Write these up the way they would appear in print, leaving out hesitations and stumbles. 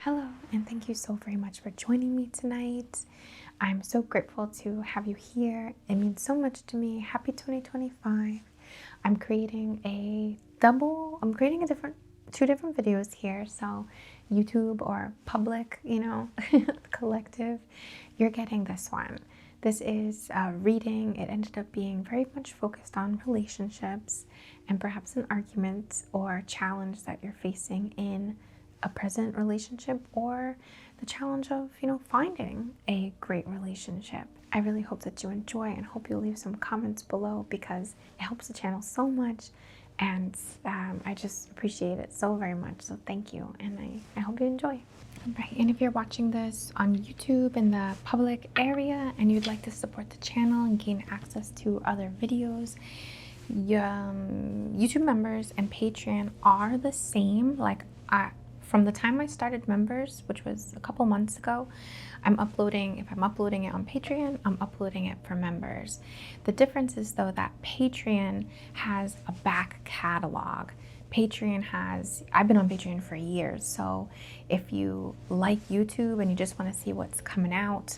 Hello, and thank you so very much for joining me tonight. I'm so grateful to have you here. It means so much to me. Happy 2025. I'm creating two different videos here. So YouTube or public, collective, you're getting this one. This is reading. It ended up being very much focused on relationships and perhaps an argument or challenge that you're facing in a present relationship or the challenge of, finding a great relationship. I really hope that you enjoy and hope you'll leave some comments below because it helps the channel so much and I just appreciate it so very much. So thank you, and I hope you enjoy. Right, and if you're watching this on YouTube in the public area and you'd like to support the channel and gain access to other videos, YouTube members and Patreon are the same. From the time I started members, which was a couple months ago, if I'm uploading it on Patreon, I'm uploading it for members. The difference is though that Patreon has a back catalog. I've been on Patreon for years, so if you like YouTube and you just want to see what's coming out,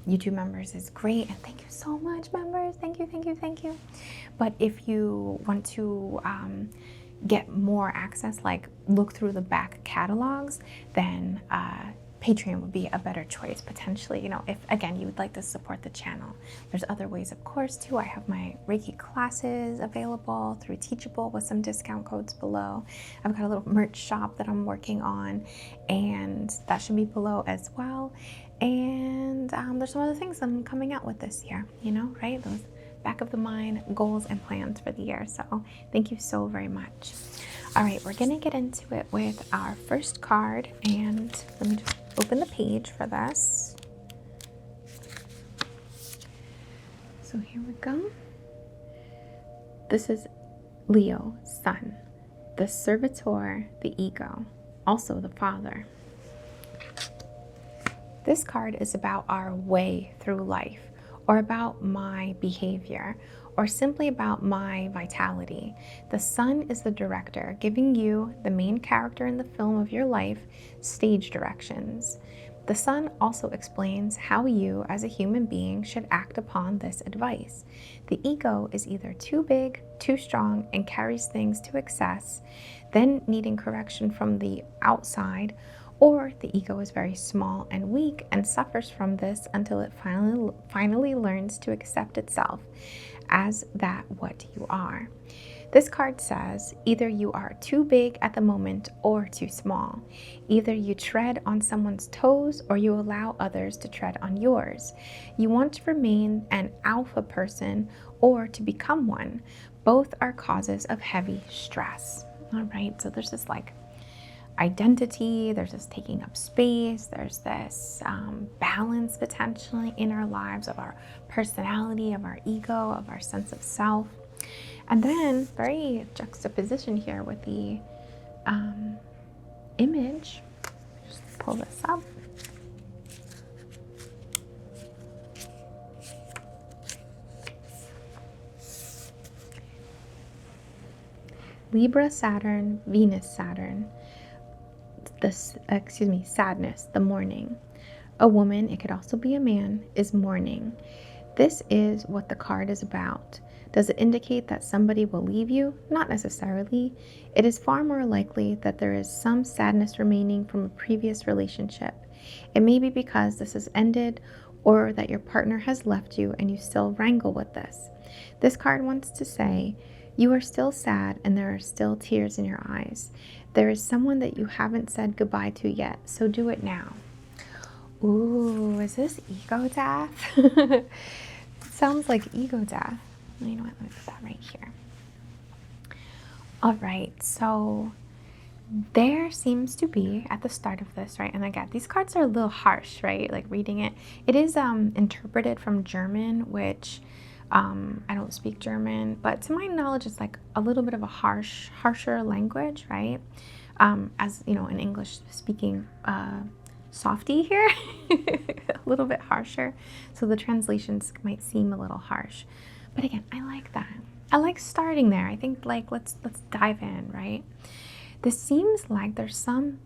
YouTube members is great, and thank you so much, members. Thank you. But if you want to get more access, like look through the back catalogs, then Patreon would be a better choice potentially, if again you would like to support the channel. There's other ways, of course, too. I have my Reiki classes available through Teachable with some discount codes below. I've got a little merch shop that I'm working on, and that should be below as well. And there's some other things I'm coming out with this year, right? Those back of the mind goals and plans for the year. So thank you so very much. All right, we're gonna get into it with our first card, and let me just open the page for this. So here we go. This is Leo, Sun, the servitor, the ego, also the father. This card is about our way through life, or about my behavior, or simply about my vitality. The sun is the director, giving you, the main character in the film of your life, stage directions. The sun also explains how you, as a human being, should act upon this advice. The ego is either too big, too strong, and carries things to excess, then needing correction from the outside, or the ego is very small and weak and suffers from this until it finally learns to accept itself as that what you are. This card says either you are too big at the moment or too small. Either you tread on someone's toes or you allow others to tread on yours. You want to remain an alpha person or to become one. Both are causes of heavy stress. All right, so there's this identity, there's this taking up space, there's this balance potentially in our lives of our personality, of our ego, of our sense of self. And then very juxtaposition here with the image. Just pull this up. Libra, Saturn, Venus, Saturn. Sadness, the mourning. A woman, it could also be a man, is mourning. This is what the card is about. Does it indicate that somebody will leave you? Not necessarily. It is far more likely that there is some sadness remaining from a previous relationship. It may be because this has ended, or that your partner has left you and you still wrangle with this. This card wants to say, you are still sad and there are still tears in your eyes. There is someone that you haven't said goodbye to yet, so do it now. Ooh, is this ego death? Sounds like ego death. You know what, let me put that right here. All right, so there seems to be at the start of this, right? And again, these cards are a little harsh, right? Like reading it. It is interpreted from German, which I don't speak German, but to my knowledge, it's like a little bit of a harsher language, right? As you know, an English speaking softy here, a little bit harsher. So the translations might seem a little harsh, but again, I like that. I like starting there. I think let's dive in, right? This seems like there's some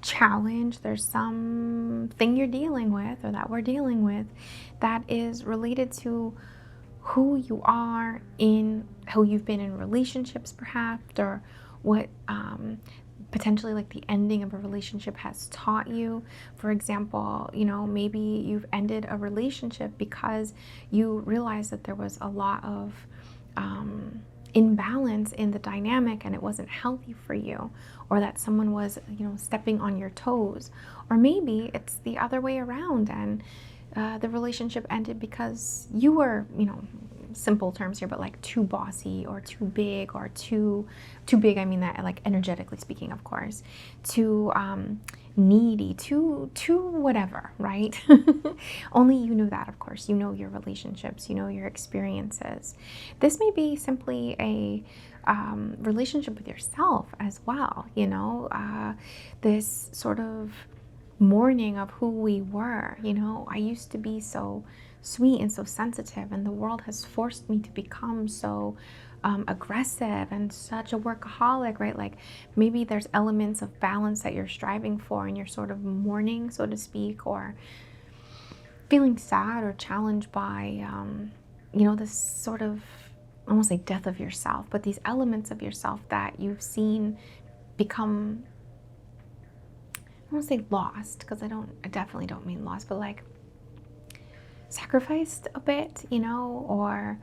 challenge, there's something you're dealing with or that we're dealing with that is related to who you are, in who you've been in relationships perhaps, or what potentially like the ending of a relationship has taught you. For example, maybe you've ended a relationship because you realized that there was a lot of imbalance in the dynamic and it wasn't healthy for you, or that someone was stepping on your toes. Or maybe it's the other way around, and the relationship ended because you were, simple terms here, but like too bossy or too big, or too big, I mean that like energetically speaking, of course, too needy, too whatever, right? Only you know that, of course. You know your relationships, you know your experiences. This may be simply a relationship with yourself as well, this sort of mourning of who we were. I used to be so sweet and so sensitive, and the world has forced me to become so aggressive and such a workaholic, right? Like maybe there's elements of balance that you're striving for and you're sort of mourning, so to speak, or feeling sad or challenged by this sort of, I won't say death of yourself, but these elements of yourself that you've seen become, I won't say lost, because I definitely don't mean lost, but like sacrificed a bit, or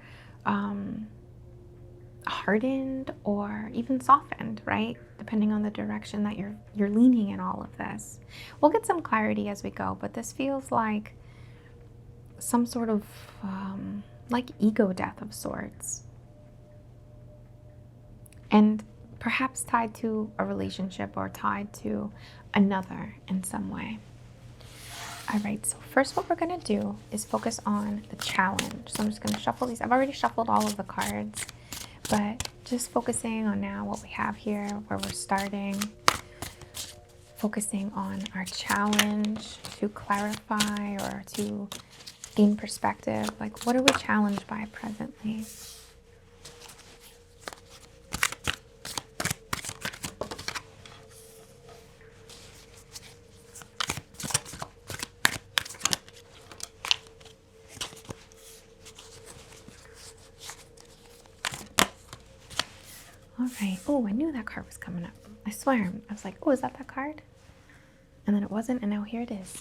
hardened, or even softened, right? Depending on the direction that you're leaning in all of this. We'll get some clarity as we go, but this feels like some sort of like ego death of sorts, and perhaps tied to a relationship or tied to another in some way. All right, so first what we're going to do is focus on the challenge. So I'm just going to shuffle these. I've already shuffled all of the cards, but just focusing on now what we have here, where we're starting, focusing on our challenge to clarify or to gain perspective. Like, what are we challenged by presently? All right. Oh, I knew that card was coming up. I swear. I was like, oh, is that card? And then it wasn't, and now here it is.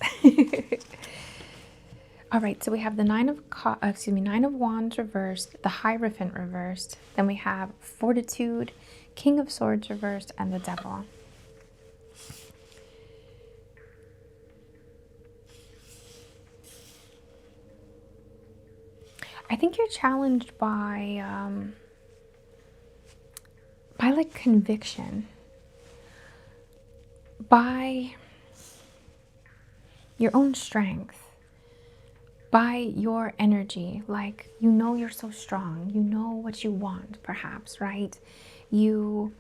All right, so we have the Nine of Wands reversed, the Hierophant reversed. Then we have Fortitude, King of Swords reversed, and the Devil. I think you're challenged by like conviction, by your own strength, by your energy. Like, you're so strong, you know what you want, perhaps, right? You're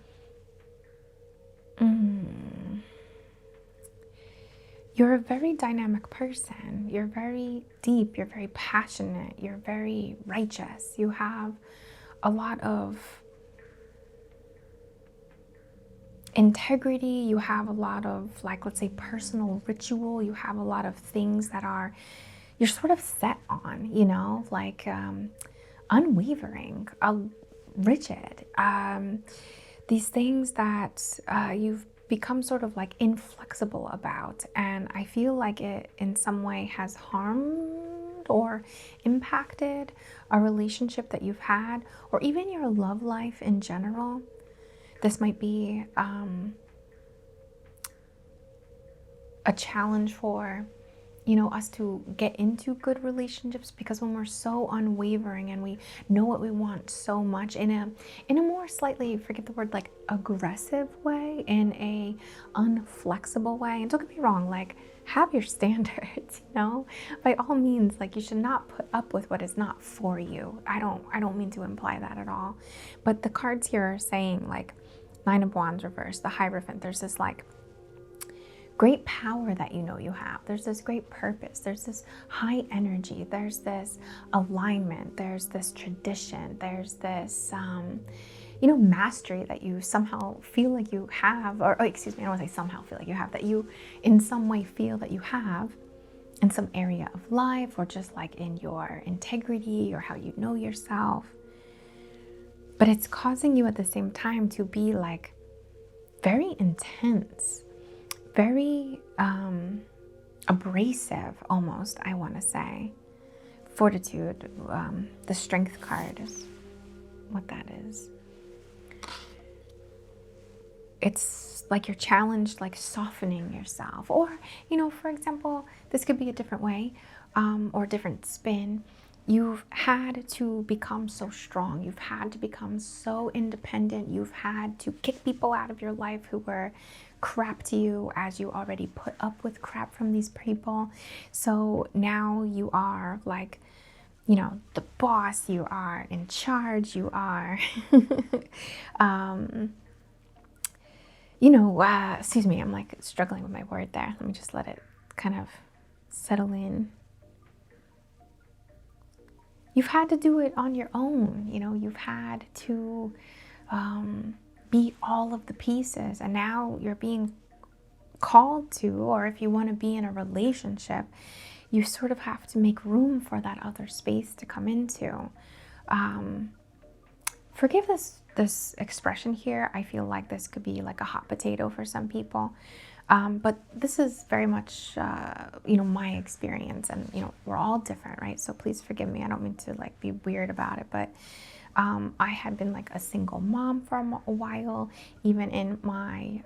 a very dynamic person. You're very deep, you're very passionate, you're very righteous. You have a lot of integrity, you have a lot of, like, let's say personal ritual, you have a lot of things that you're sort of set on, like unwavering, rigid, these things that you've become sort of like inflexible about. And I feel like it in some way has harmed or impacted a relationship that you've had, or even your love life in general. This might be a challenge for, us to get into good relationships, because when we're so unwavering and we know what we want so much in a more slightly, forget the word, like aggressive way, in a unflexible way. And don't get me wrong, like, have your standards, by all means. Like, you should not put up with what is not for you. I don't mean to imply that at all. But the cards here are saying, like, Nine of Wands reversed, the Hierophant, there's this like great power that you know you have. There's this great purpose. There's this high energy. There's this alignment. There's this tradition. There's this, mastery that you somehow feel like you have, or excuse me, I don't want to say somehow feel like you have, that you in some way feel that you have in some area of life, or just like in your integrity or how you know yourself. But it's causing you at the same time to be like very intense, very abrasive almost, I want to say. Fortitude, the strength card is what that is. It's like you're challenged, like softening yourself. Or, for example, this could be a different way, or a different spin. You've had to become so strong. You've had to become so independent. You've had to kick people out of your life who were crap to you, as you already put up with crap from these people. So now you are like, the boss. You are in charge. You are, excuse me, I'm like struggling with my word there. Let me just let it kind of settle in. You've had to do it on your own. You've had to be all of the pieces, and now you're being called to, or if you want to be in a relationship, you sort of have to make room for that other space to come into. Forgive this expression here. I feel like this could be like a hot potato for some people. But this is very much, my experience, and, we're all different, right? So please forgive me. I don't mean to like be weird about it, but I had been like a single mom for a while, even in my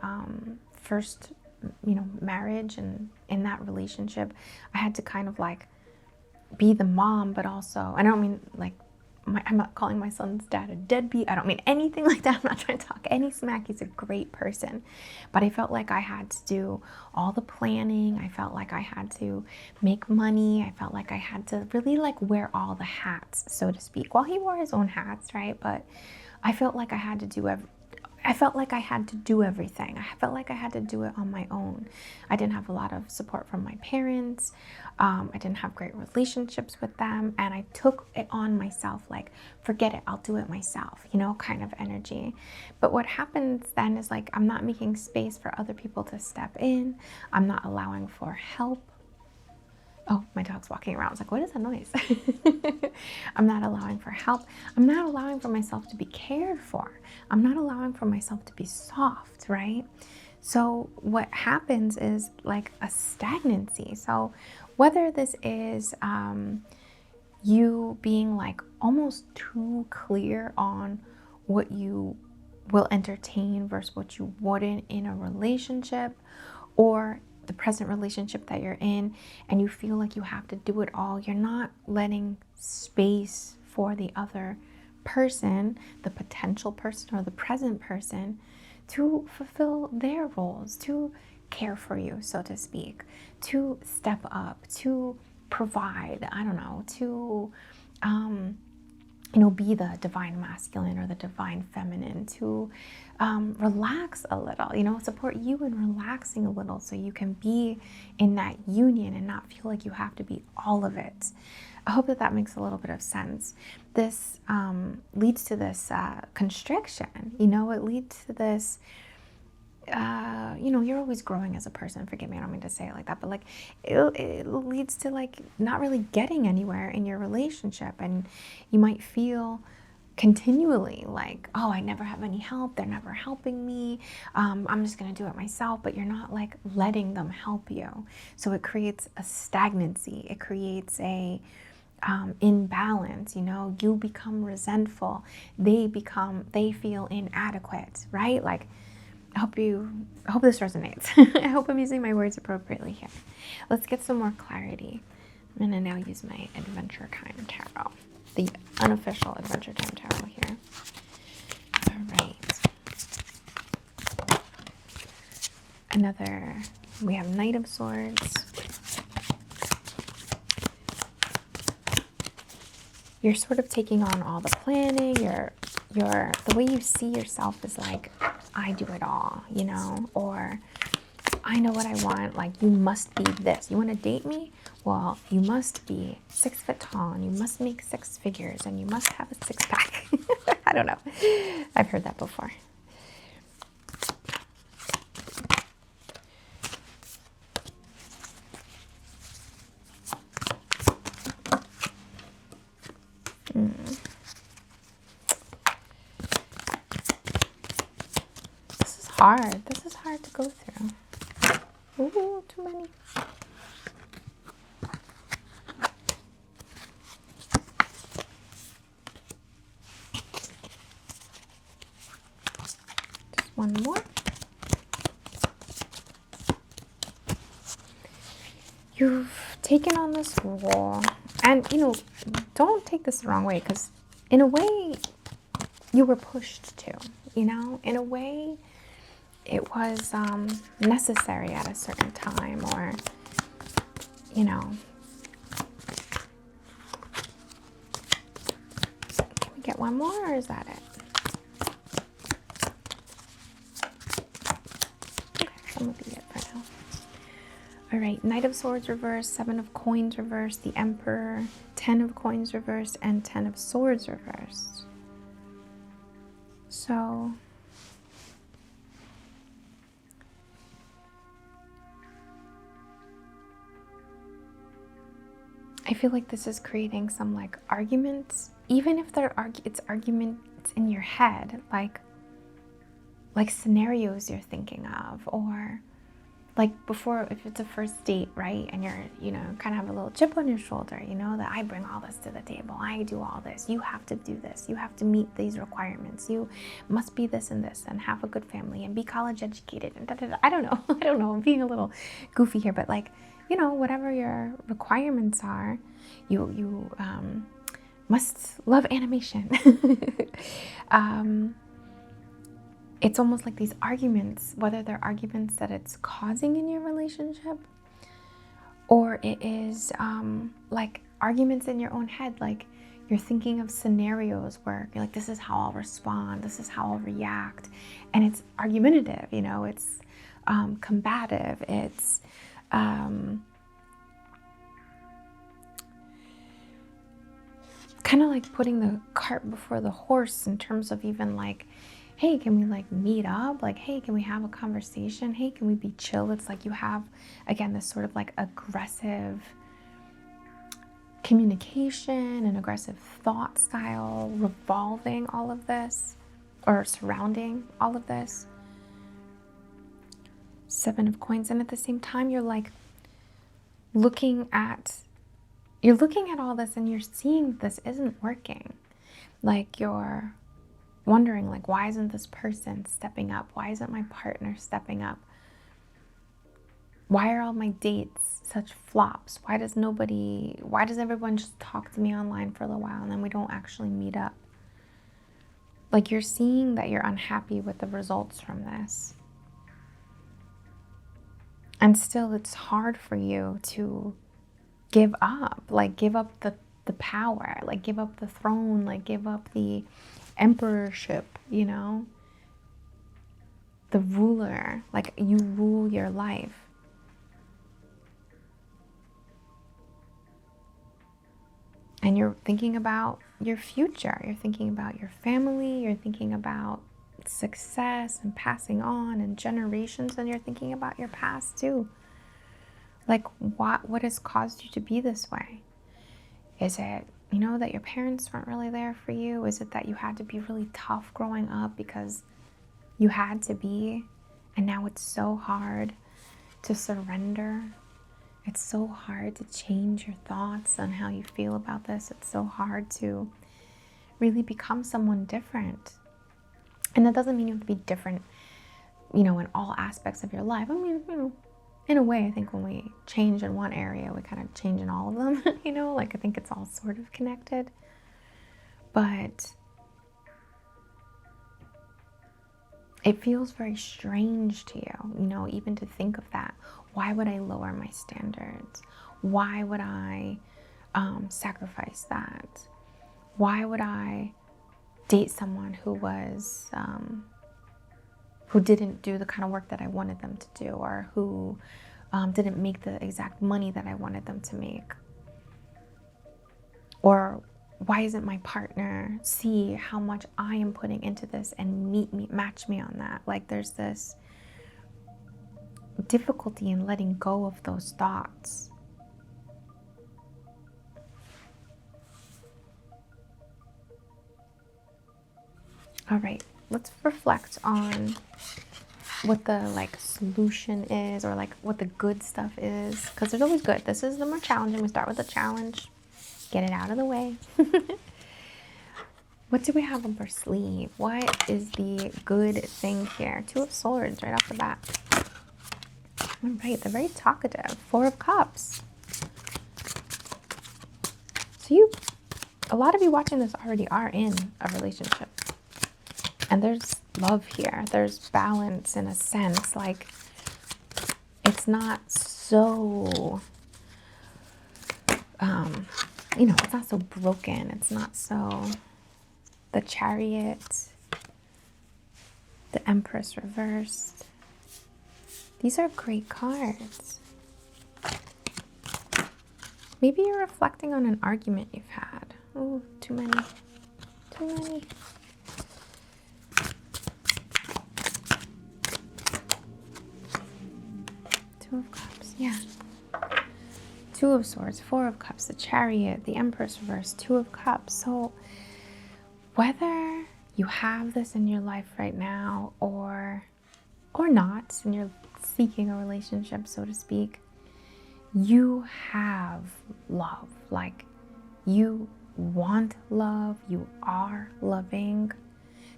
first, marriage, and in that relationship, I had to kind of like be the mom, but also, I don't mean like, I'm not calling my son's dad a deadbeat. I don't mean anything like that. I'm not trying to talk any smack. He's a great person. But I felt like I had to do all the planning. I felt like I had to make money. I felt like I had to really like wear all the hats, so to speak. Well, he wore his own hats, right? But I felt like I had to do everything. I felt like I had to do everything. I felt like I had to do it on my own. I didn't have a lot of support from my parents. I didn't have great relationships with them. And I took it on myself, like, forget it, I'll do it myself, kind of energy. But what happens then is like, I'm not making space for other people to step in. I'm not allowing for help. Oh, my dog's walking around. I was like, what is that noise? I'm not allowing for help. I'm not allowing for myself to be cared for. I'm not allowing for myself to be soft, right? So what happens is like a stagnancy. So whether this is you being like almost too clear on what you will entertain versus what you wouldn't in a relationship, or the present relationship that you're in, and you feel like you have to do it all. You're not letting space for the other person, the potential person or the present person, to fulfill their roles, to care for you, so to speak, to step up, to provide, I don't know, to be the divine masculine or the divine feminine, to relax a little, support you in relaxing a little, so you can be in that union and not feel like you have to be all of it. I hope that makes a little bit of sense. This leads to this constriction, it leads to this, you're always growing as a person. Forgive me, I don't mean to say it like that, but like it leads to like not really getting anywhere in your relationship, and you might feel continually like, oh, I never have any help, they're never helping me, I'm just gonna do it myself, but you're not like letting them help you. So it creates a stagnancy, it creates a imbalance, you become resentful, they feel inadequate, right? Like, I hope this resonates. I hope I'm using my words appropriately here. Let's get some more clarity. I'm gonna now use my Adventure Time Tarot, the unofficial Adventure Time Tarot here. All right. We have Knight of Swords. You're sort of taking on all the planning. The way you see yourself is like, I do it all, or I know what I want. Like, you must be this. You want to date me? Well, you must be 6 foot tall, and you must make 6 figures, and you must have a 6-pack. I don't know. I've heard that before. This is hard. This is hard to go through. Ooh, too many. Just one more. You've taken on this role, and don't take this the wrong way, because in a way you were pushed to, in a way it was necessary at a certain time, or can we get one more, or is that it? Okay, that will be it for now. All right, Knight of Swords reversed, 7 of Coins reversed, the Emperor, 10 of Coins reversed, and 10 of Swords reversed. So I feel like this is creating some like arguments, even if it's arguments in your head, like scenarios you're thinking of, or like before, if it's a first date, right? And you're, kind of have a little chip on your shoulder, that I bring all this to the table. I do all this. You have to do this. You have to meet these requirements. You must be this and this, and have a good family, and be college educated. And I don't know. I don't know. I'm being a little goofy here, but like, whatever your requirements are, you must love animation. It's almost like these arguments, whether they're arguments that it's causing in your relationship, or it is like arguments in your own head, like you're thinking of scenarios where you're like, this is how I'll respond, this is how I'll react, and it's argumentative, it's combative, it's kind of like putting the cart before the horse, in terms of even like, hey, can we like meet up? Like, hey, can we have a conversation? Hey, can we be chill? It's like you have, again, this sort of like aggressive communication and aggressive thought style revolving all of this, or surrounding all of this. 7 of Coins. And at the same time, you're like looking at all this, and you're seeing this isn't working. Like, you're wondering, like, why isn't this person stepping up? Why isn't my partner stepping up? Why are all my dates such flops? Why does everyone just talk to me online for a little while, and then we don't actually meet up? Like, you're seeing that you're unhappy with the results from this. And still, it's hard for you to give up. Like, give up the power. Like, give up the throne. Like, give up the emperorship, the ruler. Like, you rule your life. And you're thinking about your future. You're thinking about your family. You're thinking about success and passing on and generations. And you're thinking about your past too. Like, what has caused you to be this way? Is it, that your parents weren't really there for you? Is it that you had to be really tough growing up because you had to be, and now it's so hard to surrender? It's so hard to change your thoughts on how you feel about this. It's so hard to really become someone different. And that doesn't mean you have to be different, in all aspects of your life. I mean, in a way, I think when we change in one area, we kind of change in all of them, like I think it's all sort of connected. But it feels very strange to you, even to think of that. Why would I lower my standards? Why would I sacrifice that? Why would I date someone who who didn't do the kind of work that I wanted them to do, or who didn't make the exact money that I wanted them to make. Or why isn't my partner see how much I am putting into this and match me on that? Like, there's this difficulty in letting go of those thoughts. All right, let's reflect on what the solution is, or what the good stuff is, because there's always good. This is the more challenging. We start with the challenge, get it out of the way. What do we have up our sleeve? What is the good thing here? 2 of Swords right off the bat. All right, they're very talkative. 4 of Cups. So a lot of you watching this already are in a relationship. And there's love here. There's balance in a sense. Like, it's not so, it's not so broken. It's not so... The Chariot, the Empress reversed. These are great cards. Maybe you're reflecting on an argument you've had. Oh, too many. Too many. Two of Cups, yeah. 2 of Swords, 4 of Cups, the Chariot, the Empress reversed, 2 of Cups. So whether you have this in your life right now or not, and you're seeking a relationship, so to speak, you have love. Like, you want love, you are loving.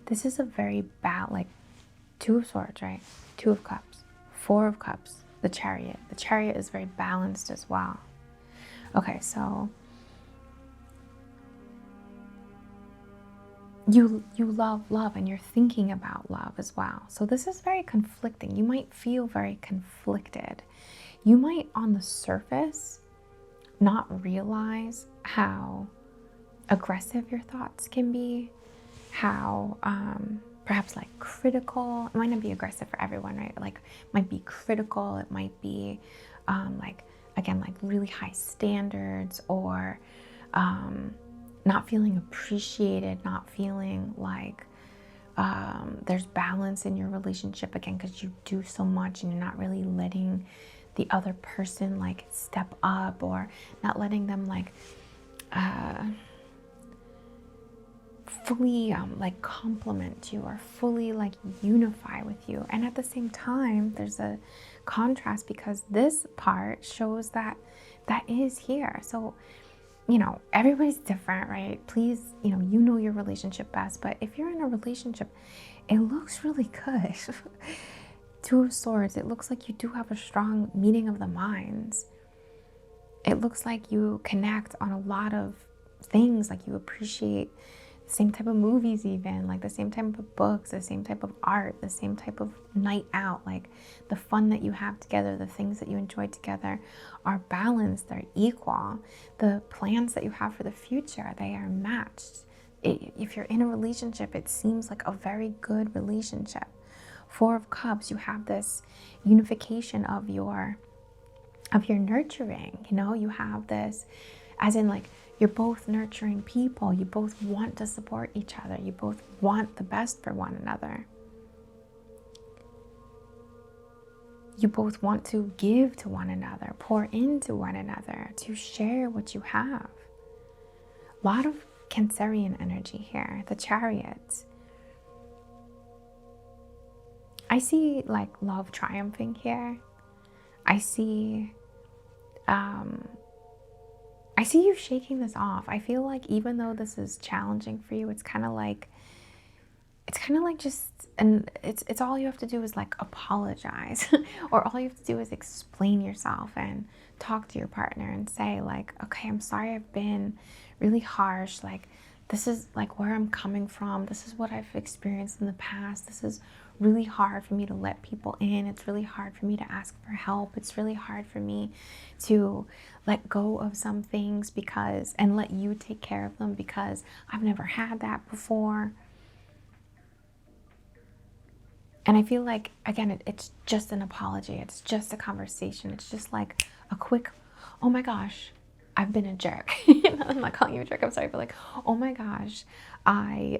This is a very bad, 2 of Swords, right? 2 of Cups, 4 of Cups, the Chariot. The Chariot is very balanced as well. Okay, so you love, and you're thinking about love as well. So this is very conflicting. You might feel very conflicted. You might, on the surface, not realize how aggressive your thoughts can be, how perhaps critical. It might not be aggressive for everyone, right? It might be critical. It might be really high standards, or not feeling appreciated, not feeling like there's balance in your relationship, again, because you do so much and you're not really letting the other person step up, or not letting them fully compliment you, or fully unify with you. And at the same time, there's a contrast, because this part shows that is here. So everybody's different, right? Please, you know your relationship best. But if you're in a relationship, it looks really good. 2 of Swords, it looks like you do have a strong meeting of the minds. It looks like you connect on a lot of things. You appreciate the same type of movies, even the same type of books, the same type of art, the same type of night out. The fun that you have together, the things that you enjoy together are balanced, they're equal. The plans that you have for the future, they are matched. If you're in a relationship, it seems like a very good relationship. 4 of Cups, you have this unification of your nurturing. You have this, as in you're both nurturing people. You both want to support each other. You both want the best for one another. You both want to give to one another, pour into one another, to share what you have. A lot of Cancerian energy here. The Chariot. I see love triumphing here. I see you shaking this off. I feel like even though this is challenging for you, it's kind of like just, and it's all you have to do is apologize, or all you have to do is explain yourself and talk to your partner and say okay, I'm sorry I've been really harsh. This is where I'm coming from. This is what I've experienced in the past. This is really hard for me to let people in. It's really hard for me to ask for help. It's really hard for me to let go of some things and let you take care of them, because I've never had that before. And I feel like, again, it's just an apology. It's just a conversation. It's just like a quick, oh my gosh, I've been a jerk. I'm not calling you a jerk. I'm sorry, but like, oh my gosh, oh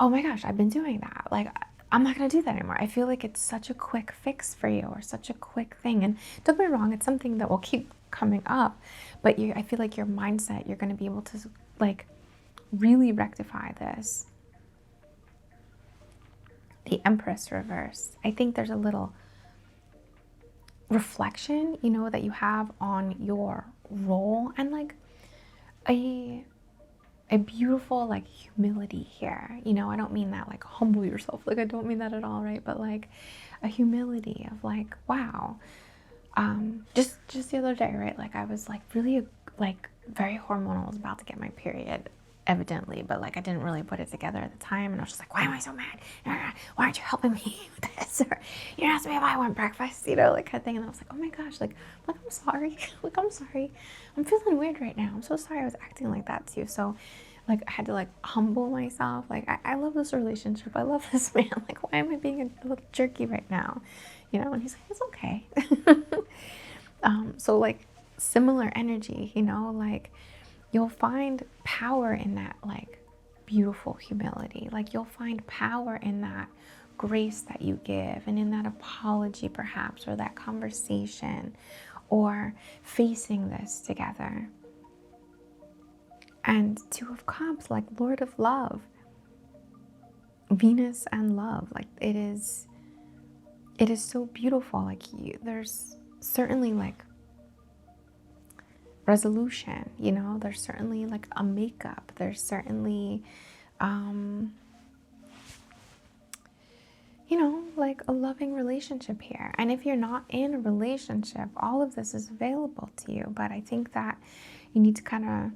my gosh, I've been doing that. Like, I'm not going to do that anymore. I feel like it's such a quick fix for you, or such a quick thing. And don't get me wrong, it's something that will keep coming up. But I feel like your mindset, you're going to be able to like really rectify this. The Empress reverse. I think there's a little reflection, you know, that you have on your role, and like a beautiful like humility here. You know, I don't mean that like humble yourself. Like I don't mean that at all, right? But like a humility of like, wow. Just the other day, right? Like I was like really like very hormonal. I was about to get my period, evidently, but like I didn't really put it together at the time, and I was just like, why am I so mad? Why aren't you helping me with this? Or you asked me if I want breakfast, you know, like kind of thing. And I was like, oh my gosh, like I'm sorry. Like I'm sorry. I'm feeling weird right now. I'm so sorry I was acting like that to you. So like I had to like humble myself. Like I love this relationship. I love this man. Like why am I being a little jerky right now? You know, and he's like, it's okay. So like similar energy, you know, like you'll find power in that like beautiful humility. Like you'll find power in that grace that you give, and in that apology perhaps, or that conversation, or facing this together. And Two of Cups, like Lord of Love, Venus and love, like it is so beautiful. Like there's certainly like resolution, you know, there's certainly like a makeup, there's certainly you know, like a loving relationship here. And if you're not in a relationship, all of this is available to you. But I think that you need to kind of,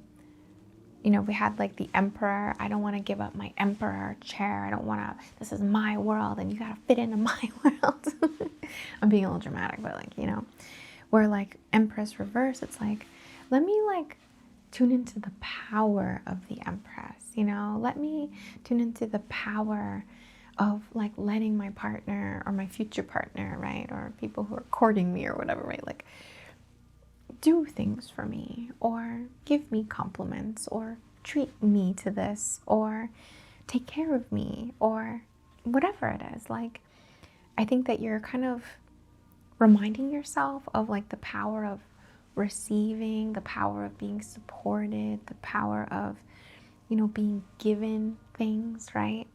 you know, we had like the Emperor. I don't want to give up my Emperor chair. I don't want to, this is my world and you got to fit into my world. I'm being a little dramatic, but like, you know, where like Empress reverse, it's like, let me like tune into the power of the Empress, you know, let me tune into the power of like letting my partner or my future partner, right, or people who are courting me or whatever, right, like do things for me, or give me compliments, or treat me to this, or take care of me, or whatever it is. Like I think that you're kind of reminding yourself of like the power of receiving, the power of being supported, the power of, you know, being given things, right?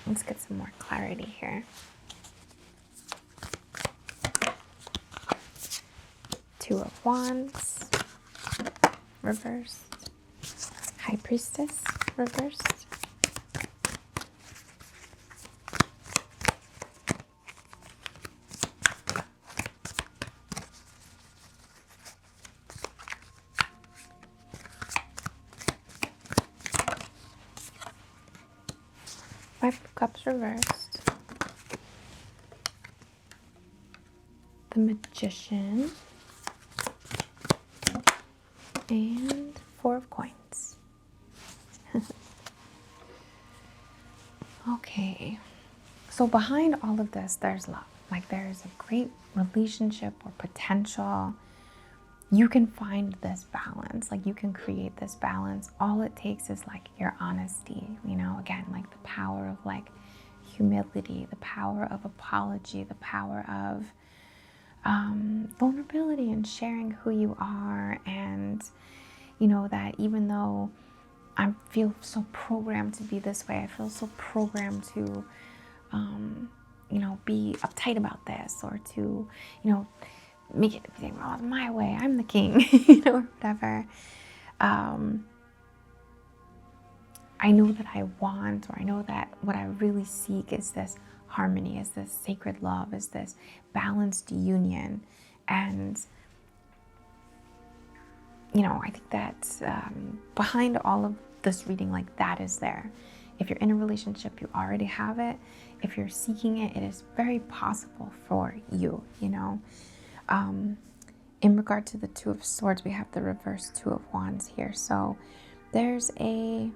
Let's get some more clarity here. Two of Wands, reversed. High Priestess, reversed. Five of Cups, reversed. The Magician. And Four of Coins. Okay, so behind all of this, there's love. Like there's a great relationship or potential. You can find this balance. Like you can create this balance. All it takes is like your honesty, you know, again, like the power of like humility, the power of apology, the power of vulnerability and sharing who you are. And you know that even though I feel so programmed to be this way, I feel so programmed to you know, be uptight about this, or to, you know, make it everything my way, I'm the king, you know, or whatever. I know that I want, or I know that what I really seek is this harmony, is this sacred love, is this balanced union. And you know, I think that behind all of this reading, like that is there. If you're in a relationship, you already have it. If you're seeking it, it is very possible for you, you know. In regard to the Two of Swords, we have the reverse Two of Wands here. So there's a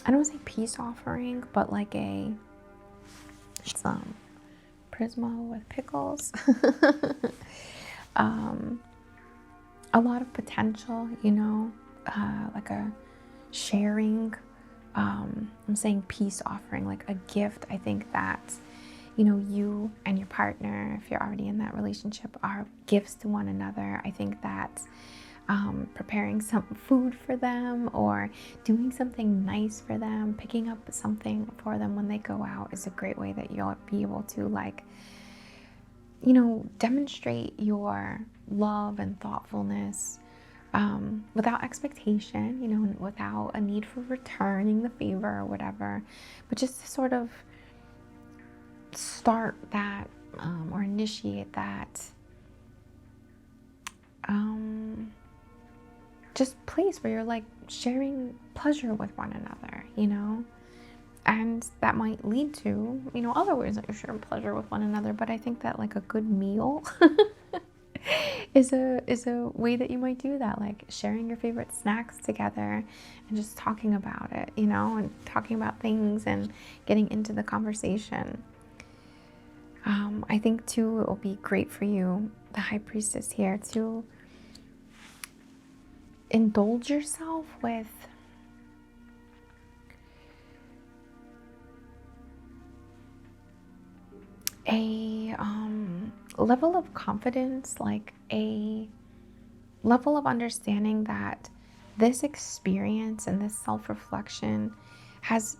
I don't say peace offering, but like it's Prismo with pickles. um, a lot of potential, like a sharing. I'm saying peace offering, like a gift. I think that, you and your partner, if you're already in that relationship, are gifts to one another. I think that preparing some food for them or doing something nice for them, picking up something for them when they go out is a great way that you'll be able to demonstrate your love and thoughtfulness without expectation, and without a need for returning the favor or whatever, but just to sort of start that or initiate that just place where you're like sharing pleasure with one another, and that might lead to, other ways that you're sharing pleasure with one another. But I think that like a good meal is a way that you might do that, like sharing your favorite snacks together and just talking about it, and talking about things and getting into the conversation. I think too, it will be great for you, the High Priestess here, to indulge yourself with a level of confidence, like a level of understanding that this experience and this self-reflection has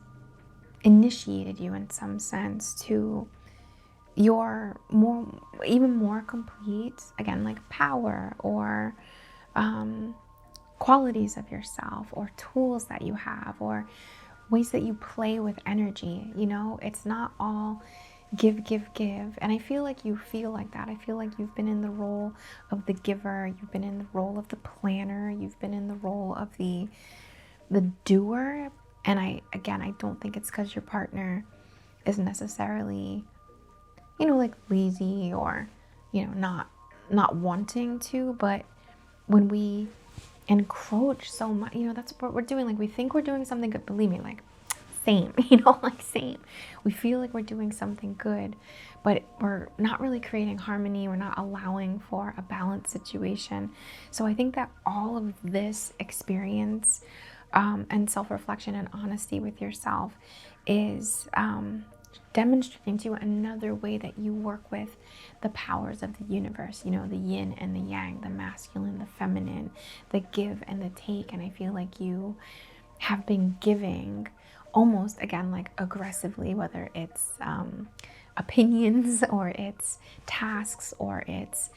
initiated you in some sense to your even more complete, again, like power or qualities of yourself or tools that you have or ways that you play with energy. It's not all give, give, give. And I feel like you feel like that. I feel like you've been in the role of the giver. You've been in the role of the planner. You've been in the role of the doer. And I don't think it's because your partner is necessarily, like lazy or, not wanting to, but when we encroach so much, that's what we're doing. Like we think we're doing something good. Believe me, like same, same. We feel like we're doing something good, but we're not really creating harmony. We're not allowing for a balanced situation. So I think that all of this experience and self-reflection and honesty with yourself is demonstrating to you another way that you work with the powers of the universe, the yin and the yang, the masculine, the feminine, the give and the take. And I feel like you have been giving almost, again, like aggressively, whether it's opinions or it's tasks or it's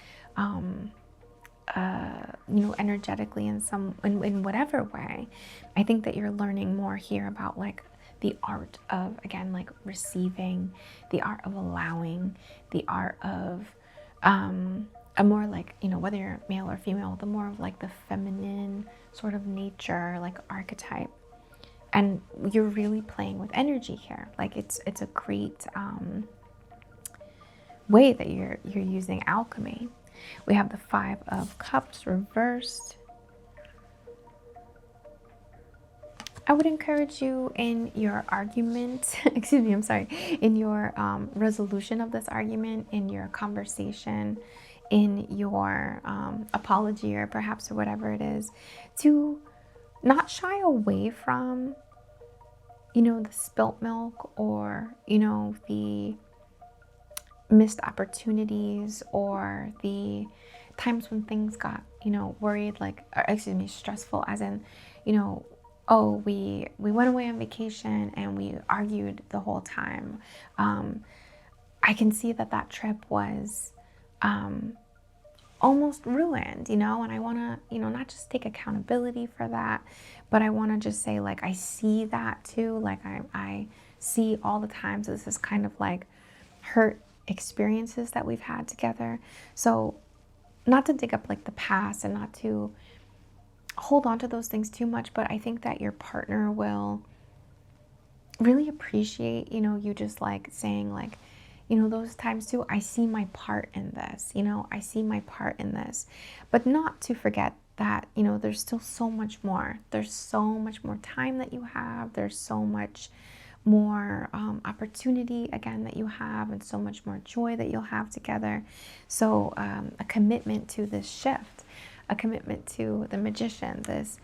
energetically in whatever way. I think that you're learning more here about like the art of, again, like receiving, the art of allowing, the art of a more like, whether you're male or female, the more of like the feminine sort of nature, like archetype. And you're really playing with energy here. Like it's a great way that you're using alchemy. We have the 5 of Cups reversed. I would encourage you in your argument, in your resolution of this argument, in your conversation, in your apology or perhaps or whatever it is, to not shy away from, the spilt milk or, the missed opportunities or the times when things got, worried, like, stressful, as in, oh, we went away on vacation and we argued the whole time. I can see that trip was almost ruined, and I want to, not just take accountability for that, but I want to just say, like, I see that too. Like, I see all the times this is kind of like hurt experiences that we've had together. So not to dig up like the past and not to hold on to those things too much, but I think that your partner will really appreciate, you just like saying like, those times too, I see my part in this, I see my part in this, but not to forget that, you know, there's still so much more. There's so much more time that you have. There's so much more opportunity, again, that you have, and so much more joy that you'll have together. So a commitment to this shift, a commitment to the magician, this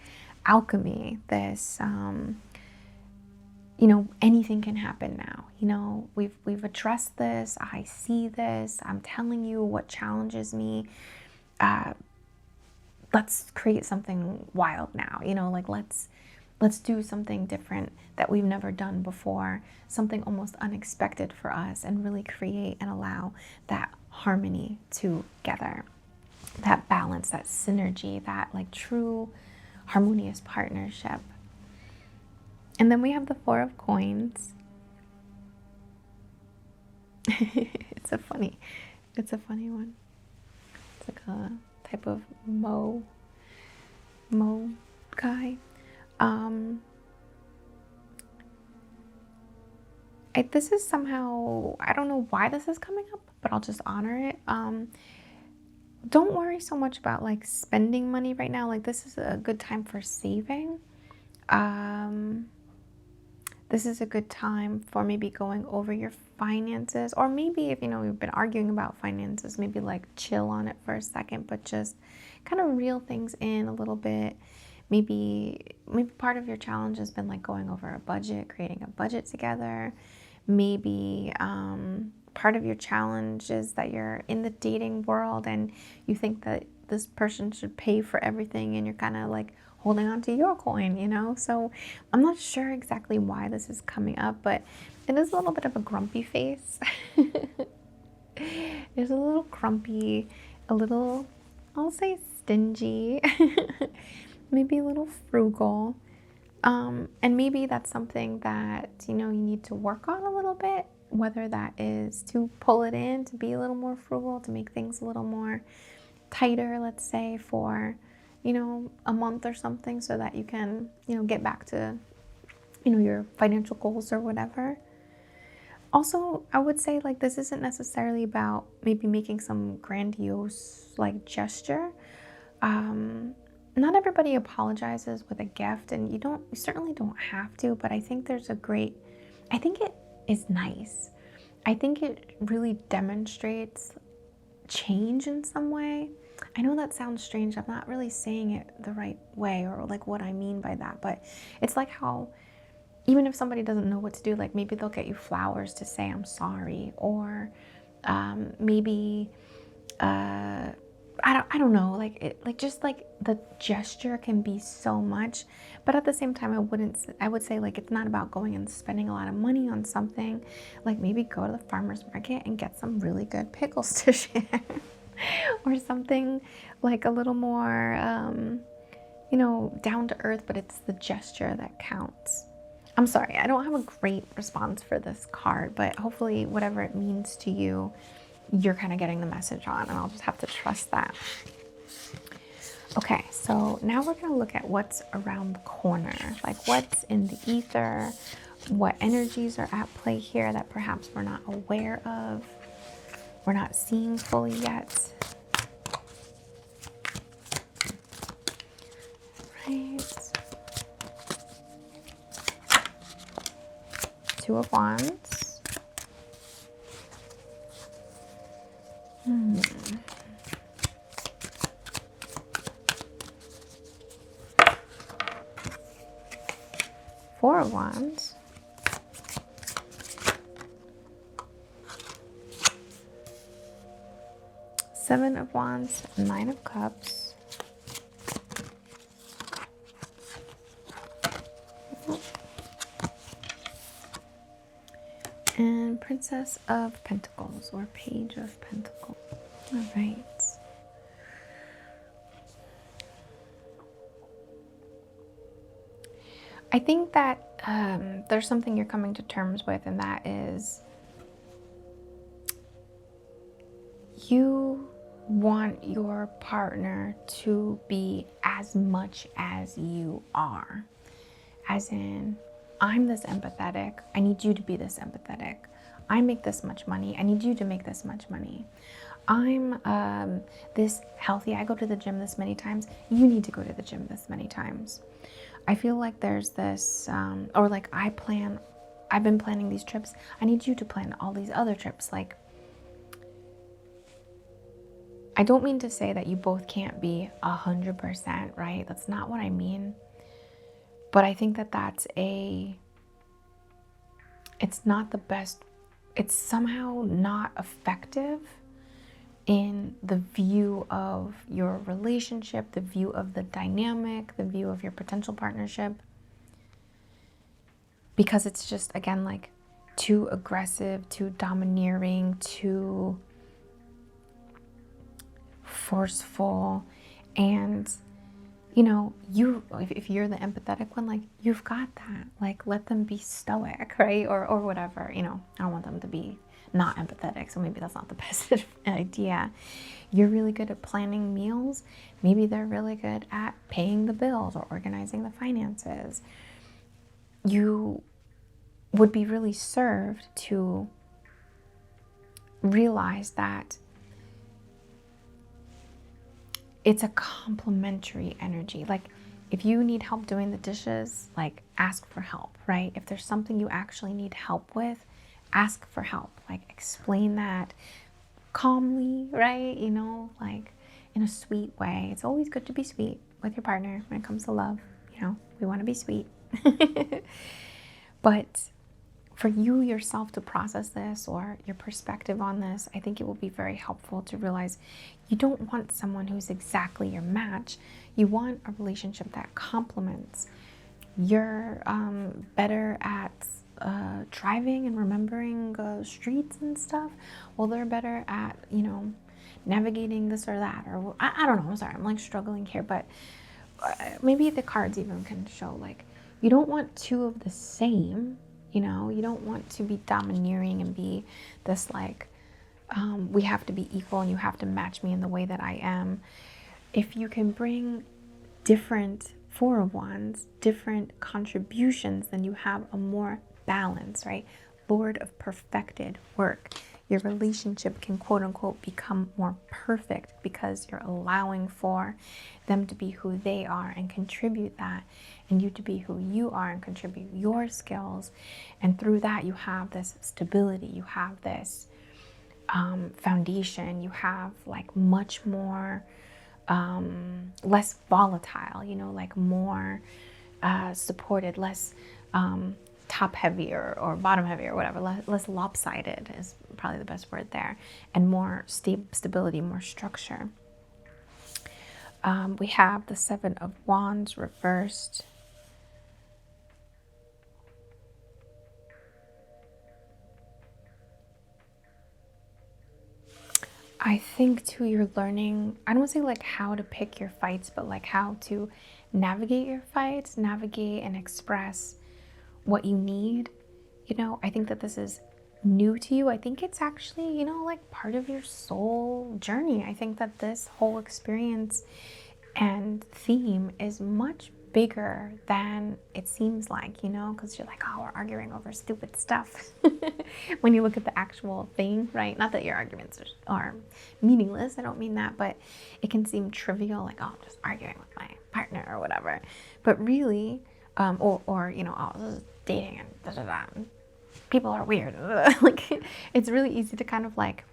alchemy, this, you know, anything can happen now. You know, we've addressed this. I see this. I'm telling you what challenges me. Let's create something wild now. You know, like let's do something different that we've never done before, something almost unexpected for us, and really create and allow that harmony together, that balance, that synergy, that like true harmonious partnership. And then we have the Four of Coins. It's a funny one. It's like a type of mo guy. This is somehow, I don't know why this is coming up, but I'll just honor it. Don't worry so much about like spending money right now. Like this is a good time for saving. This is a good time for maybe going over your finances, or maybe if, you know, you've been arguing about finances, maybe like chill on it for a second, but just kind of reel things in a little bit. Maybe part of your challenge has been like going over a budget, creating a budget together. Maybe part of your challenge is that you're in the dating world and you think that this person should pay for everything, and you're kind of like holding on to your coin, you know? So I'm not sure exactly why this is coming up, but it is a little bit of a grumpy face. It's a little grumpy, a little, I'll say stingy, maybe a little frugal. And maybe that's something that, you know, you need to work on a little bit, whether that is to pull it in, to be a little more frugal, to make things a little more tighter, let's say, for, you know, a month or something, so that you can, you know, get back to, you know, your financial goals or whatever. Also, I would say like this isn't necessarily about maybe making some grandiose like gesture. Not everybody apologizes with a gift, and you certainly don't have to, but I think I think it is nice. I think it really demonstrates change in some way. I know that sounds strange. I'm not really saying it the right way, or like what I mean by that, but it's like how even if somebody doesn't know what to do, like maybe they'll get you flowers to say I'm sorry, or maybe I don't know, like just like the gesture can be so much. But at the same time, I would say like it's not about going and spending a lot of money on something. Like maybe go to the farmer's market and get some really good pickles to share. Or something like a little more you know, down to earth, but it's the gesture that counts. I'm sorry, I don't have a great response for this card, but hopefully whatever it means to you, you're kind of getting the message on, and I'll just have to trust that. Okay, so now we're going to look at what's around the corner, like what's in the ether, what energies are at play here that perhaps we're not aware of, we're not seeing fully yet. Right. Two of Wands. Four of Wands. Seven of Wands, Nine of Cups. And Princess of Pentacles, or Page of Pentacles. All right. I think that there's something you're coming to terms with, and that is you want your partner to be as much as you are. As in, I'm this empathetic, I need you to be this empathetic. I make this much money, I need you to make this much money. I'm this healthy, I go to the gym this many times, you need to go to the gym this many times. I feel like there's this, or like I've been planning these trips. I need you to plan all these other trips. Like, I don't mean to say that you both can't be 100%, right? That's not what I mean. But I think that it's not the best, it's somehow not effective in the view of your relationship, the view of the dynamic, the view of your potential partnership. Because it's just, again, like too aggressive, too domineering, too forceful. And you know, if you're the empathetic one, like, you've got that. Like, let them be stoic, right? Or whatever. You know, I don't want them to be not empathetic, so maybe that's not the best idea. You're really good at planning meals. Maybe they're really good at paying the bills or organizing the finances. You would be really served to realize that it's a complementary energy. Like, if you need help doing the dishes, like, ask for help, right? If there's something you actually need help with, ask for help. Like, explain that calmly, right? You know, like in a sweet way. It's always good to be sweet with your partner when it comes to love. You know, we want to be sweet. But for you yourself to process this, or your perspective on this, I think it will be very helpful to realize you don't want someone who's exactly your match. You want a relationship that complements. You're better at driving and remembering streets and stuff. Well, they're better at, you know, navigating this or that. Or I don't know. I'm sorry. I'm like struggling here. But maybe the cards even can show, like, you don't want two of the same. You know, you don't want to be domineering and be this, like, we have to be equal and you have to match me in the way that I am. If you can bring different Four of Wands, different contributions, then you have a more balance, right? Lord of perfected work. Your relationship can, quote unquote, become more perfect because you're allowing for them to be who they are and contribute that, and you to be who you are and contribute your skills. And through that, you have this stability, you have this foundation, you have like much more, less volatile, you know, like more supported, less top heavy or bottom heavy or whatever, less lopsided is probably the best word there, and more stability, more structure. We have the Seven of Wands reversed. I think too, you're learning, I don't want to say like how to pick your fights, but like how to navigate your fights, navigate and express what you need. You know, I think that this is new to you. I think it's actually, you know, like part of your soul journey. I think that this whole experience and theme is much bigger than it seems like, you know, because you're like, oh, we're arguing over stupid stuff. When you look at the actual thing, right? Not that your arguments are meaningless, I don't mean that, but it can seem trivial, like, oh, I'm just arguing with my partner or whatever. But really, or you know, oh, this is dating and da da da. People are weird. Like, it's really easy to kind of like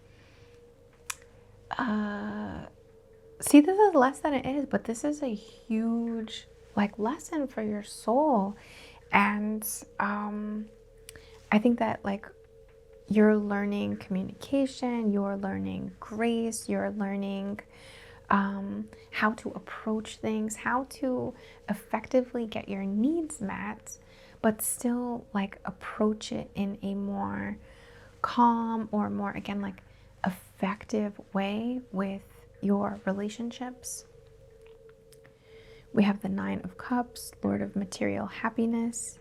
see this as less than it is, but this is a huge like lesson for your soul. And I think that like you're learning communication, you're learning grace, you're learning how to approach things, how to effectively get your needs met, but still like approach it in a more calm or more, again, like effective way with your relationships. We have the Nine of Cups, Lord of material happiness.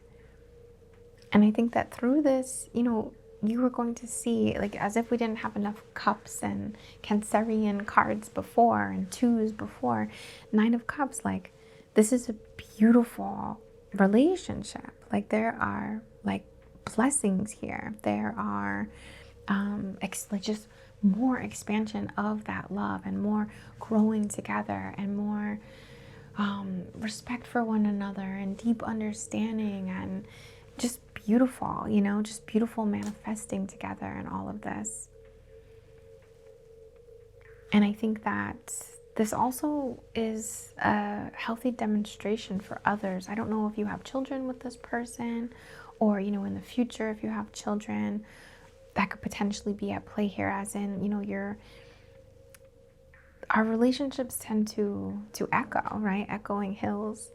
And I think that through this, you know, you are going to see, like, as if we didn't have enough cups and Cancerian cards before and twos before, Nine of Cups, like, this is a beautiful relationship. Like, there are like blessings here. There are like just more expansion of that love and more growing together and more respect for one another and deep understanding and just beautiful, just beautiful manifesting together and all of this. And I think that this also is a healthy demonstration for others. I don't know if you have children with this person or, in the future, if you have children, that could potentially be at play here, as in, our relationships tend to echo, right? Echoing hills.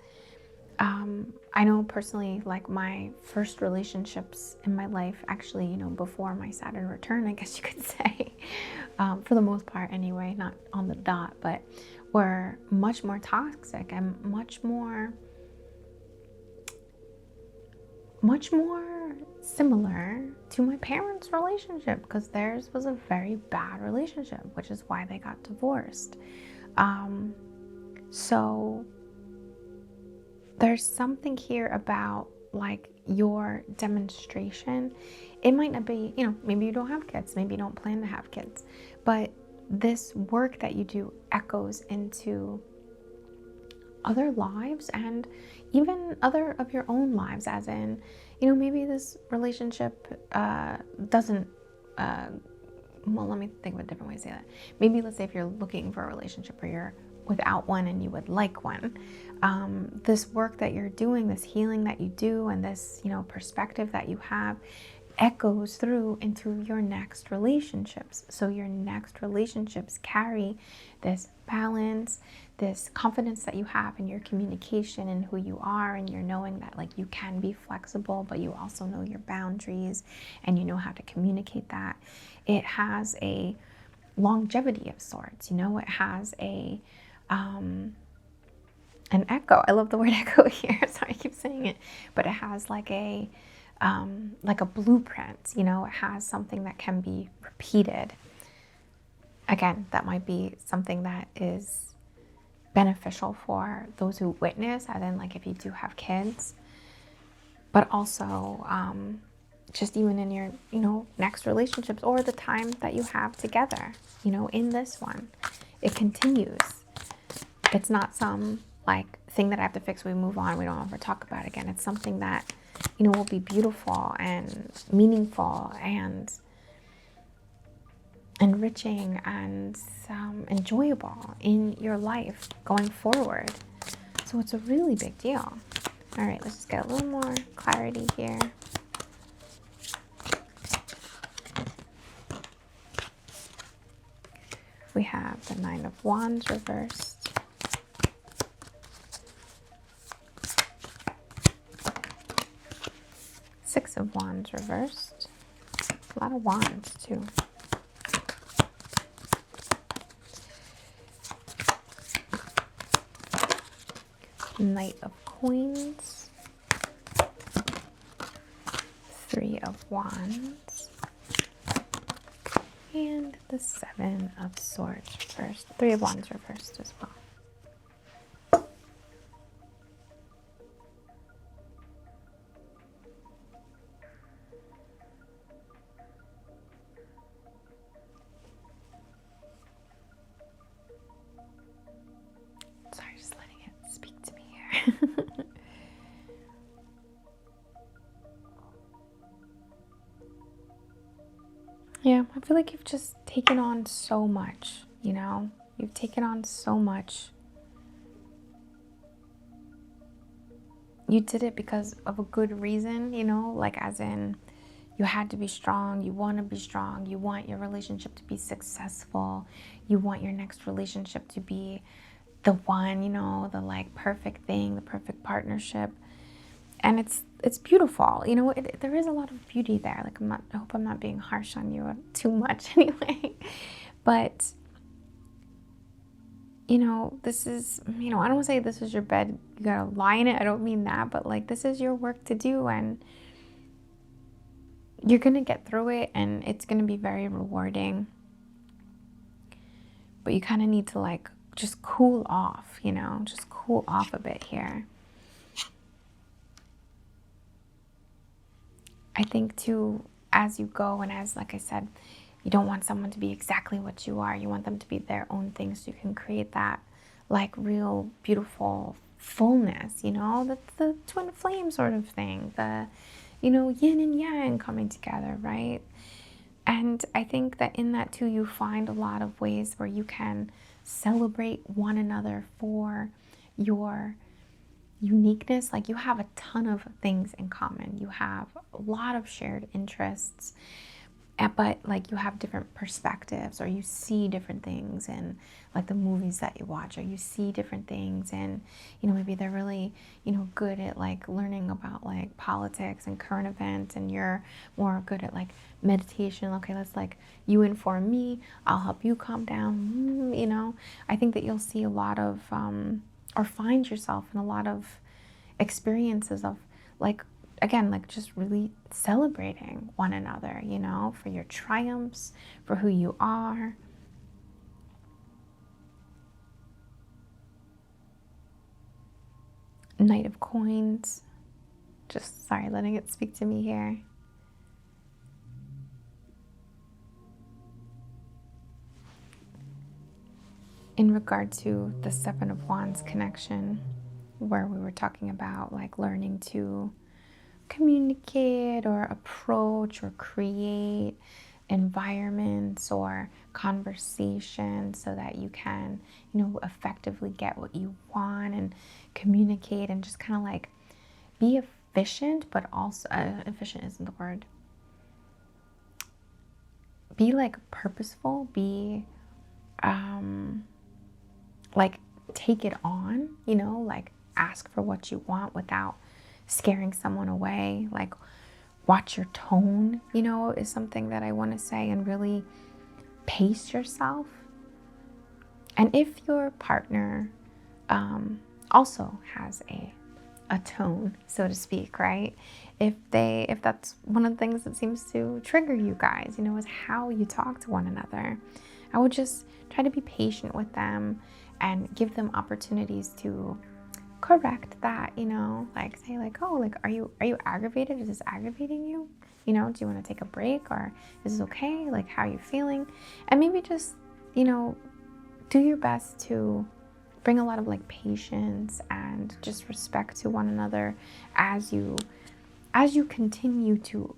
I know personally, like my first relationships in my life, actually, before my Saturn return, I guess you could say, for the most part anyway, not on the dot, but were much more toxic and much more similar to my parents' relationship, because theirs was a very bad relationship, which is why they got divorced. So there's something here about like your demonstration. It might not be, maybe you don't have kids, maybe you don't plan to have kids, but this work that you do echoes into other lives and even other of your own lives, as in, maybe this relationship doesn't, well, let me think of a different way to say that. Maybe let's say if you're looking for a relationship or you're without one and you would like one, this work that you're doing, this healing that you do, and this, perspective that you have echoes through into your next relationships. So your next relationships carry this balance, this confidence that you have in your communication and who you are, and you're knowing that like you can be flexible, but you also know your boundaries and you know how to communicate that. It has a longevity of sorts, it has a an echo. I love the word echo here. Sorry, I keep saying it, but it has like a blueprint. It has something that can be repeated. Again, that might be something that is beneficial for those who witness, as in like if you do have kids, but also just even in your next relationships or the time that you have together. In this one, it continues. It's not some like thing that I have to fix, we move on, we don't ever talk about it again. It's something that will be beautiful and meaningful and enriching and enjoyable in your life going forward. So it's a really big deal. All right, let's just get a little more clarity here. We have the Nine of Wands reversed. Six of Wands reversed. A lot of wands too. Knight of Coins. Three of Wands. And the Seven of Swords reversed. Three of Wands reversed as well. Sorry, just letting it speak to me here. Yeah, I feel like you've just taken on so much, You've taken on so much. You did it because of a good reason, like as in you had to be strong, you want to be strong, you want your relationship to be successful, you want your next relationship to be the one, the like perfect thing, the perfect partnership. And it's beautiful, there is a lot of beauty there. Like I hope I'm not being harsh on you too much anyway. But this is, I don't want to say this is your bed, you gotta lie in it. I don't mean that, but like this is your work to do, and you're gonna get through it, and it's gonna be very rewarding. But you kind of need to like just cool off, just cool off a bit here. I think too, as you go and as, like I said, You don't want someone to be exactly what you are. You want them to be their own thing so you can create that like real beautiful fullness, that's the twin flame sort of thing, the, yin and yang coming together, right? And I think that in that too, you find a lot of ways where you can celebrate one another for your uniqueness. Like you have a ton of things in common. You have a lot of shared interests, but like you have different perspectives, or you see different things in like the movies that you watch, or you see different things and maybe they're really good at like learning about like politics and current events, and you're more good at like meditation. Okay, let's like you inform me, I'll help you calm down. I think that you'll see a lot of or find yourself in a lot of experiences of like, again, like just really celebrating one another, for your triumphs, for who you are. Knight of Coins. Just, sorry, letting it speak to me here. In regard to the Seven of Wands connection, where we were talking about like learning to communicate or approach or create environments or conversations so that you can, effectively get what you want and communicate and just kind of like be efficient, but also efficient isn't the word. Be like purposeful, be like take it on, like ask for what you want without scaring someone away. Like watch your tone, is something that I want to say, and really pace yourself. And if your partner also has a tone, so to speak, right? If that's one of the things that seems to trigger you guys, is how you talk to one another. I would just try to be patient with them and give them opportunities to correct that, like say like, oh, like are you aggravated? Is this aggravating you? Do you want to take a break, or is this okay? Like, how are you feeling? And maybe just, do your best to bring a lot of like patience and just respect to one another as you continue to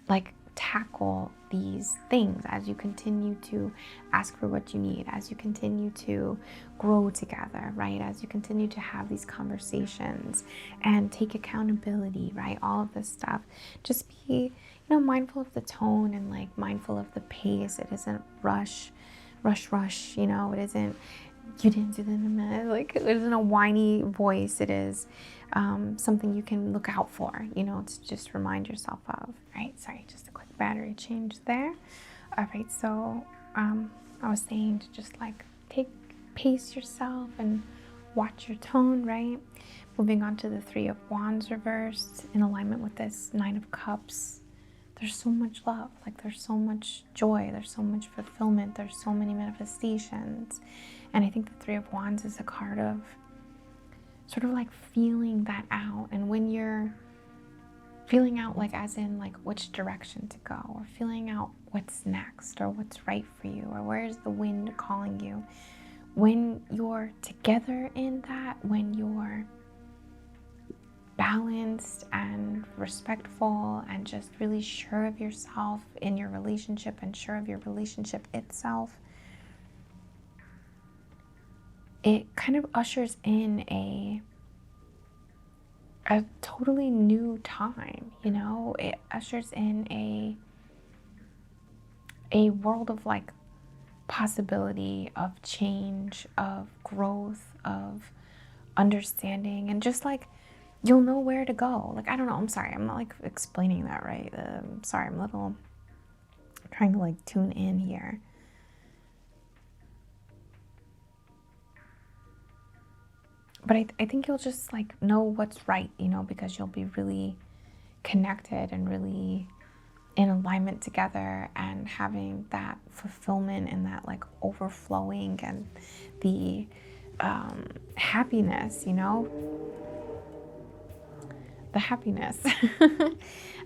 like tackle these things, as you continue to ask for what you need, as you continue to grow together, right? As you continue to have these conversations and take accountability, right? All of this stuff. Just be, mindful of the tone and like mindful of the pace. It isn't rush. It isn't, you didn't do that in a minute. Like, it isn't a whiny voice. It is something you can look out for, to just remind yourself of, right? Sorry, just a quick battery change there. All right, so I was saying to just like pace yourself and watch your tone, right? Moving on to the Three of Wands reversed in alignment with this Nine of Cups. There's so much love, like there's so much joy, there's so much fulfillment, there's so many manifestations. And I think the Three of Wands is a card of sort of like feeling that out. And when you're feeling out, like as in like which direction to go, or feeling out what's next, or what's right for you, or where's the wind calling you, when you're together in that, when you're balanced and respectful and just really sure of yourself in your relationship and sure of your relationship itself, it kind of ushers in a totally new time, It ushers in a world of like possibility, of change, of growth, of understanding, and just like you'll know where to go. Like, I don't know, I'm sorry, I'm not like explaining that right. Sorry, I'm a little trying to like tune in here. But I think you'll just like know what's right, because you'll be really connected and really in alignment together, and having that fulfillment and that like overflowing and the happiness, the happiness.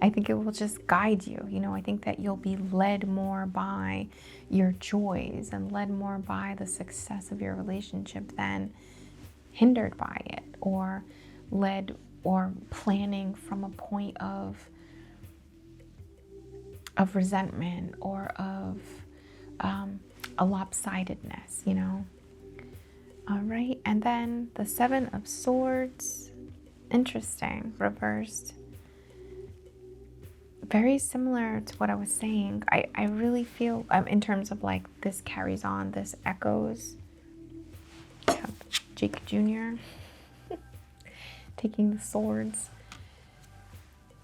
I think it will just guide you. I think that you'll be led more by your joys and led more by the success of your relationship than hindered by it, or led or planning from a point of resentment or of a lopsidedness, All right, and then the Seven of Swords, interesting, reversed. Very similar to what I was saying. I really feel, in terms of like, this carries on, this echoes. Jake Jr. taking the swords.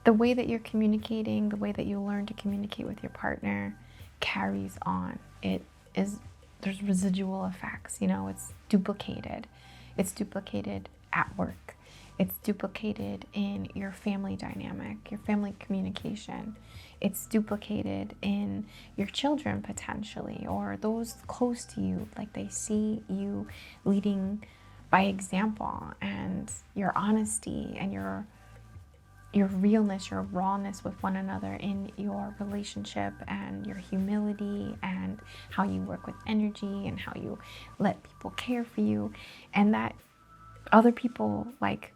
The way that you're communicating, the way that you learn to communicate with your partner carries on. There's residual effects, it's duplicated. It's duplicated at work. It's duplicated in your family dynamic, your family communication. It's duplicated in your children potentially, or those close to you. Like, they see you leading by example, and your honesty and your realness, your rawness with one another in your relationship, and your humility, and how you work with energy, and how you let people care for you, and that other people, like,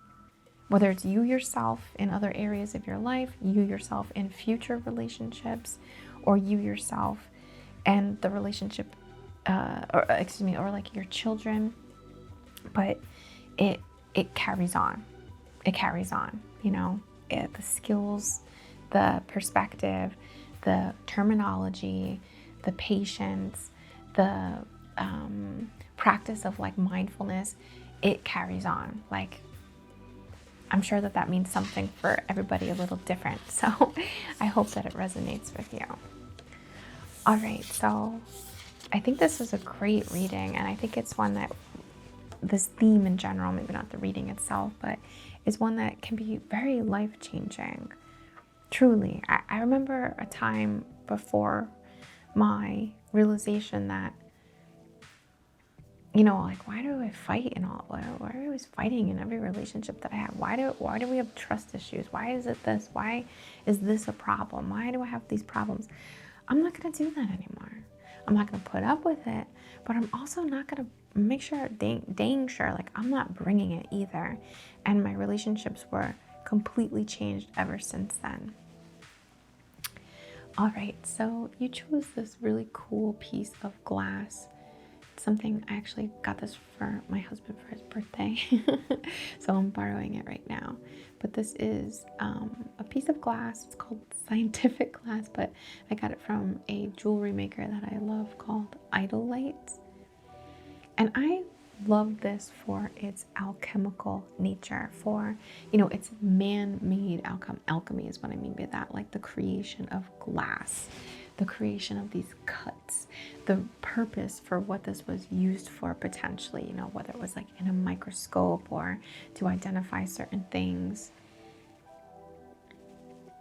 whether it's you yourself in other areas of your life, you yourself in future relationships, or you yourself and the relationship, or like your children, but it carries on. It carries on, the skills, the perspective, the terminology, the patience, the practice of like mindfulness, it carries on. Like, I'm sure that means something for everybody a little different. So I hope that it resonates with you. All right, so I think this is a great reading, and I think it's one that, this theme in general, maybe not the reading itself, but is one that can be very life-changing. Truly. I remember a time before my realization that, like, why do I fight and all? Why are I always fighting in every relationship that I have? Why do we have trust issues? Why is it this? Why is this a problem? Why do I have these problems? I'm not going to do that anymore. I'm not going to put up with it, but I'm also not going to make sure, dang sure, like, I'm not bringing it either. And my relationships were completely changed ever since then. All right, so you chose this really cool piece of glass. Something, I actually got this for my husband for his birthday, so I'm borrowing it right now. But this is a piece of glass. It's called scientific glass, but I got it from a jewelry maker that I love called Idol Lights. And I love this for its alchemical nature, for, it's man-made alchemy is what I mean by that, like the creation of glass, the creation of these cuts, the purpose for what this was used for potentially, whether it was like in a microscope or to identify certain things.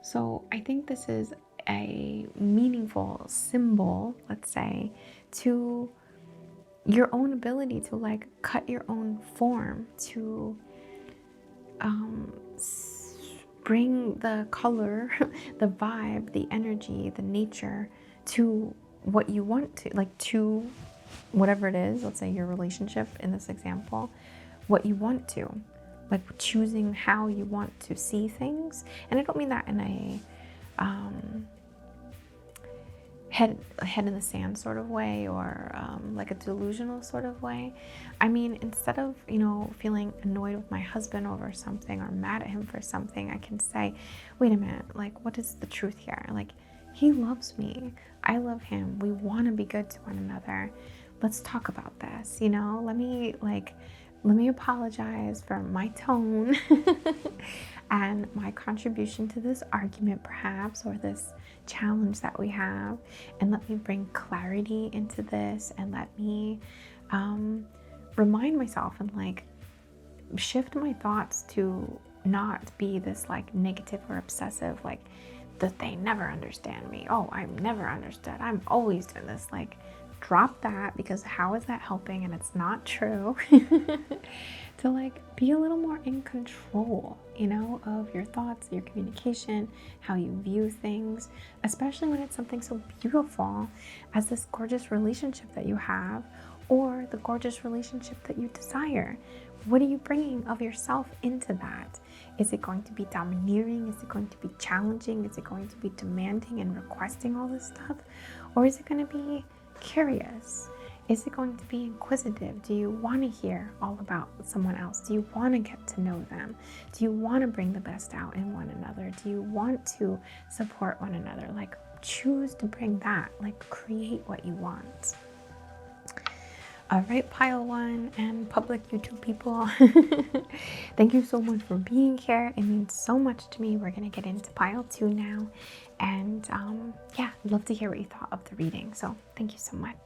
So I think this is a meaningful symbol, let's say, to your own ability to like cut your own form, to bring the color, the vibe, the energy, the nature to what you want to, like, to whatever it is, let's say your relationship in this example, what you want to, like choosing how you want to see things. And I don't mean that in a head in the sand sort of way, or like a delusional sort of way. I mean, instead of, feeling annoyed with my husband over something or mad at him for something, I can say, wait a minute, like, what is the truth here? Like, he loves me. I love him. We want to be good to one another. Let's talk about this, let me apologize for my tone and my contribution to this argument, perhaps, or this challenge that we have, and let me bring clarity into this, and let me remind myself and like shift my thoughts to not be this like negative or obsessive, like that they never understand me. Oh, I'm never understood. I'm always doing this. Like, drop that, because how is that helping? And it's not true. To like be a little more in control, you know, of your thoughts, your communication, how you view things, especially when it's something so beautiful as this gorgeous relationship that you have, or the gorgeous relationship that you desire. What are you bringing of yourself into that? Is it going to be domineering? Is it going to be challenging? Is it going to be demanding and requesting all this stuff? Or is it going to be curious? Is it going to be inquisitive? Do you want to hear all about someone else? Do you want to get to know them? Do you want to bring the best out in one another? Do you want to support one another? Like, choose to bring that, like create what you want. All right, pile 1 and public YouTube people. Thank you so much for being here. It means so much to me. We're going to get into pile 2 now. And yeah, I'd love to hear what you thought of the reading. So thank you so much.